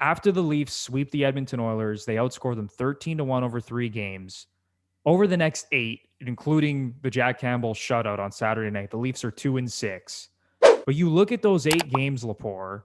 after the Leafs sweep the Edmonton Oilers, they outscore them 13-1 over 3 games. Over the next 8, including the Jack Campbell shutout on Saturday night, the Leafs are 2-6. But you look at those 8 games, Lepore,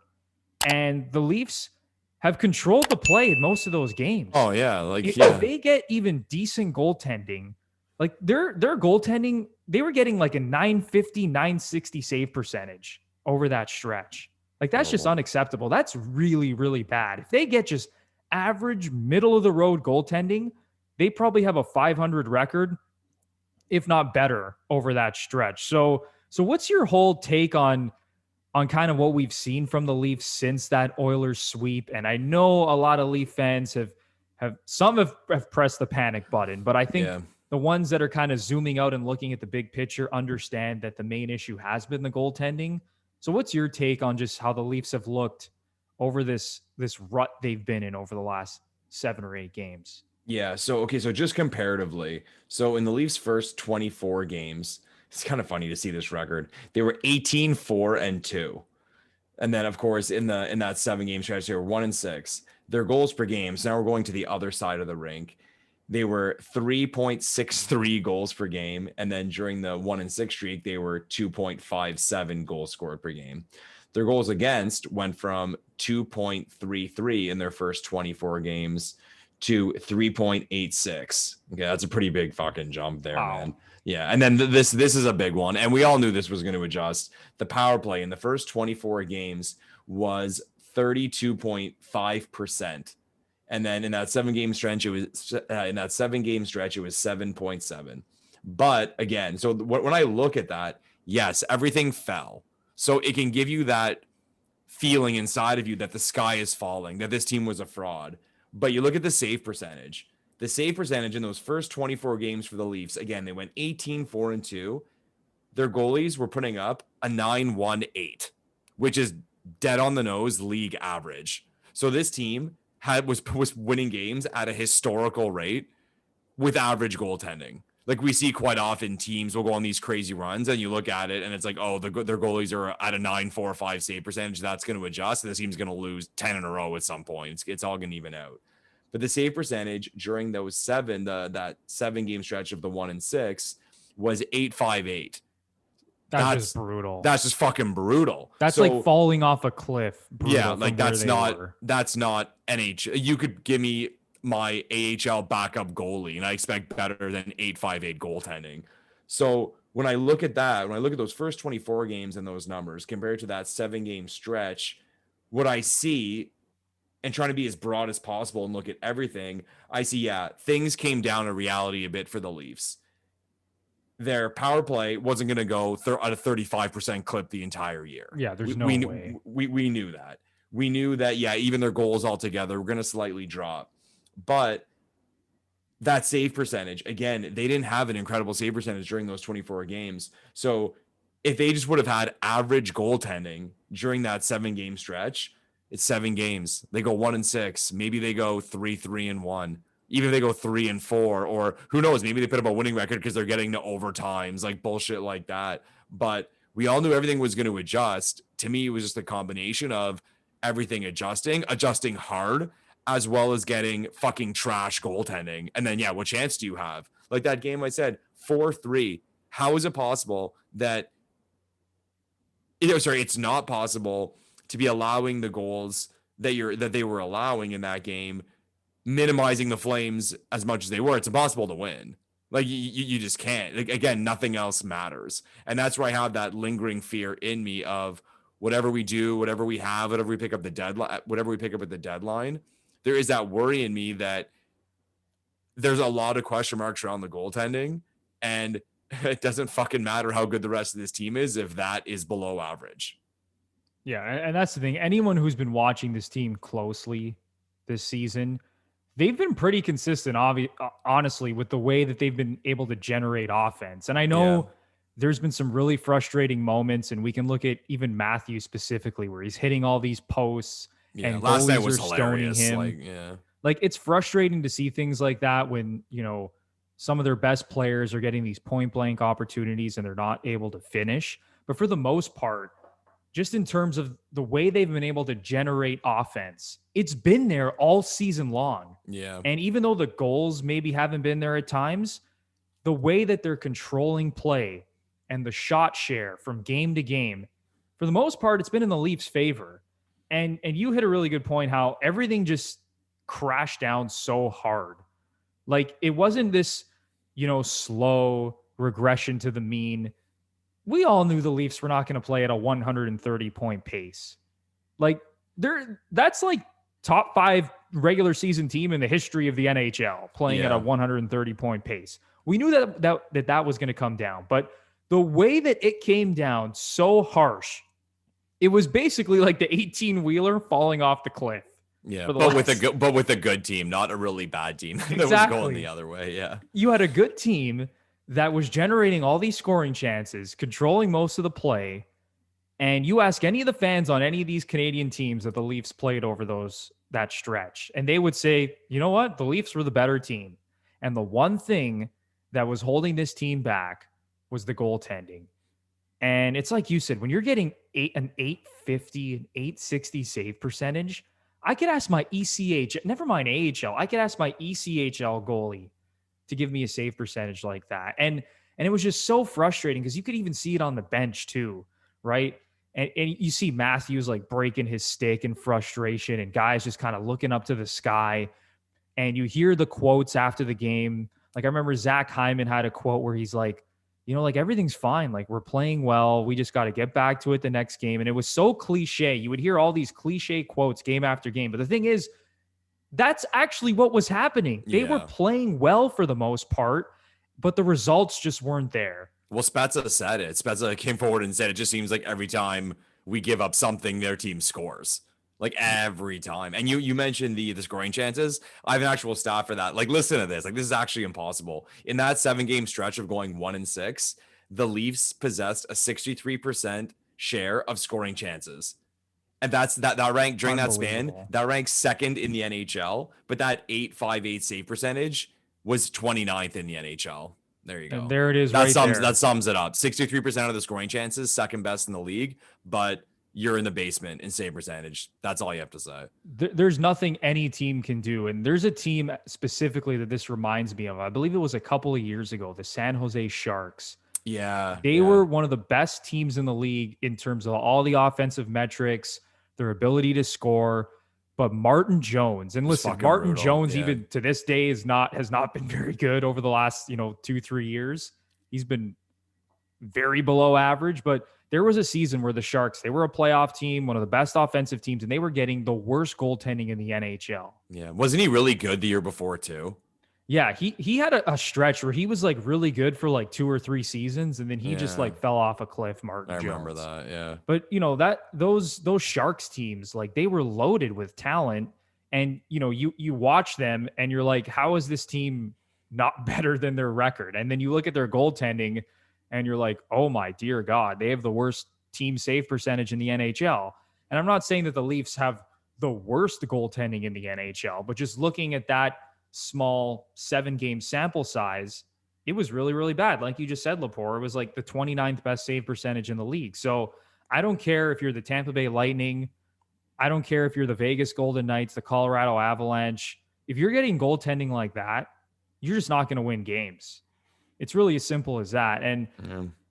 and the Leafs have controlled the play in most of those games. Oh, yeah. If they get even decent goaltending, like their goaltending, they were getting like a 950, 960 save percentage over that stretch. Like, that's just unacceptable. That's really, really bad. If they get just average, middle-of-the-road goaltending, they probably have a 500 record, if not better, over that stretch. So what's your whole take on kind of what we've seen from the Leafs since that Oilers sweep? And I know a lot of Leaf fans have pressed the panic button, but I think the ones that are kind of zooming out and looking at the big picture understand that the main issue has been the goaltending. So what's your take on just how the Leafs have looked over this rut they've been in over the last 7 or 8 games? Yeah. So just comparatively, so in the Leafs' first 24 games, it's kind of funny to see this record. They were 18-4-2. And then, of course, in that 7-game stretch, they were 1-6. Their goals per game, so now we're going to the other side of the rink. They were 3.63 goals per game. And then during the 1-6 streak, they were 2.57 goals scored per game. Their goals against went from 2.33 in their first 24 games to 3.86. Okay, that's a pretty big fucking jump there, man. Yeah, and then this is a big one, and we all knew this was going to adjust. The power play in the first 24 games was 32.5%. And then in that 7-game stretch, it was 7.7. But again, so when I look at that, yes, everything fell. So it can give you that feeling inside of you that the sky is falling, that this team was a fraud. But you look at the save percentage. The save percentage in those first 24 games for the Leafs, again, they went 18-4-2. Their goalies were putting up a 9.18, which is dead on the nose league average. So this team was winning games at a historical rate with average goaltending. Like we see quite often, teams will go on these crazy runs and you look at it and it's like, oh, their goalies are at a 9.45 save percentage. That's going to adjust. And the team's going to lose 10 in a row at some point. It's all going to even out. But the save percentage during those that 7-game stretch of the 1-6 was 8.58. That's just brutal. That's just fucking brutal. That's like falling off a cliff. Yeah, like that's not NHL. You could give me my AHL backup goalie and I expect better than 8.58 goaltending. So when I look at that, when I look at those first 24 games and those numbers compared to that 7-game stretch, what I see, and trying to be as broad as possible and look at everything, I see, things came down to reality a bit for the Leafs. Their power play wasn't going to go at a 35% clip the entire year. Yeah, there's no way. We knew that. We knew that, even their goals altogether were going to slightly drop. But that save percentage, again, they didn't have an incredible save percentage during those 24 games. So if they just would have had average goaltending during that 7-game stretch, it's 7 games. They go 1-6. Maybe they go 3-3-1. Even if they go 3-4, or who knows, maybe they put up a winning record because they're getting to overtimes, like bullshit like that. But we all knew everything was going to adjust. To me, it was just a combination of everything adjusting hard, as well as getting fucking trash goaltending. And then, what chance do you have? Like that game I said, 4-3. How is it possible that, it's not possible to be allowing the goals that they were allowing in that game, minimizing the Flames as much as they were? It's impossible to win. Like you just can't. Like, again, nothing else matters. And that's where I have that lingering fear in me of whatever we do, whatever we have, whatever we pick up at the deadline, there is that worry in me that there's a lot of question marks around the goaltending, and it doesn't fucking matter how good the rest of this team is if that is below average. Yeah, and that's the thing. Anyone who's been watching this team closely this season, they've been pretty consistent, honestly, with the way that they've been able to generate offense. And I know there's been some really frustrating moments, and we can look at even Matthews specifically, where he's hitting all these posts and last night was goalies are stoning him. Like, it's frustrating to see things like that when, some of their best players are getting these point blank opportunities and they're not able to finish. But for the most part, just in terms of the way they've been able to generate offense, it's been there all season long. Yeah. And even though the goals maybe haven't been there at times, the way that they're controlling play and the shot share from game to game, for the most part, it's been in the Leafs' favor. And you hit a really good point how everything just crashed down so hard. Like it wasn't this, slow regression to the mean. We all knew the Leafs were not going to play at a 130 point pace. Like that's like top 5 regular season team in the history of the NHL playing at a 130 point pace. We knew that was going to come down, but the way that it came down so harsh, it was basically like the 18-wheeler falling off the cliff. Yeah, but with a good team, not a really bad team that was going the other way. Yeah, you had a good team that was generating all these scoring chances, controlling most of the play, and you ask any of the fans on any of these Canadian teams that the Leafs played over that stretch, and they would say, you know what, the Leafs were the better team, and the one thing that was holding this team back was the goaltending. And it's like you said, when you're getting an 850, an 860 save percentage, I could ask my never mind AHL, I could ask my ECHL goalie to give me a save percentage like that. And it was just so frustrating because you could even see it on the bench too, right? And you see Matthews like breaking his stick in frustration and guys just kind of looking up to the sky. And you hear the quotes after the game. Like I remember Zach Hyman had a quote where he's like, like everything's fine. Like we're playing well. We just got to get back to it the next game. And it was so cliche. You would hear all these cliche quotes game after game. But the thing is, that's actually what was happening. They were playing well for the most part, but the results just weren't there. Well, Spezza said it. Spezza came forward and said it just seems like every time we give up something, their team scores. Like every time. And you mentioned the scoring chances. I have an actual stat for that. Like, listen to this. Like, this is actually impossible. In that 7-game stretch of going 1-6, the Leafs possessed a 63% share of scoring chances. And that ranked during that span, that ranks second in the NHL. But that 858 save percentage was 29th in the NHL. There you go. And there it is. That sums it up. 63% of the scoring chances, second best in the league. But you're in the basement in save percentage. That's all you have to say. There's nothing any team can do. And there's a team specifically that this reminds me of. I believe it was a couple of years ago, the San Jose Sharks. Yeah. They were one of the best teams in the league in terms of all the offensive metrics, their ability to score. But Martin Jones, and listen, Martin Jones, even to this day, has not been very good over the last, 2-3 years. He's been very below average, but there was a season where the Sharks, they were a playoff team, one of the best offensive teams, and they were getting the worst goaltending in the NHL. Yeah. Wasn't he really good the year before too? Yeah. He had a stretch where he was like really good for like 2 or 3 seasons. And then he just like fell off a cliff, Martin Jones. I remember that. Yeah. But those Sharks teams, like they were loaded with talent, and you watch them and you're like, how is this team not better than their record? And then you look at their goaltending and you're like, oh my dear God, they have the worst team save percentage in the NHL. And I'm not saying that the Leafs have the worst goaltending in the NHL, but just looking at that small 7-game sample size, it was really, really bad. Like you just said, Lepore, it was like the 29th best save percentage in the league. So I don't care if you're the Tampa Bay Lightning. I don't care if you're the Vegas Golden Knights, the Colorado Avalanche. If you're getting goaltending like that, you're just not going to win games. It's really as simple as that. And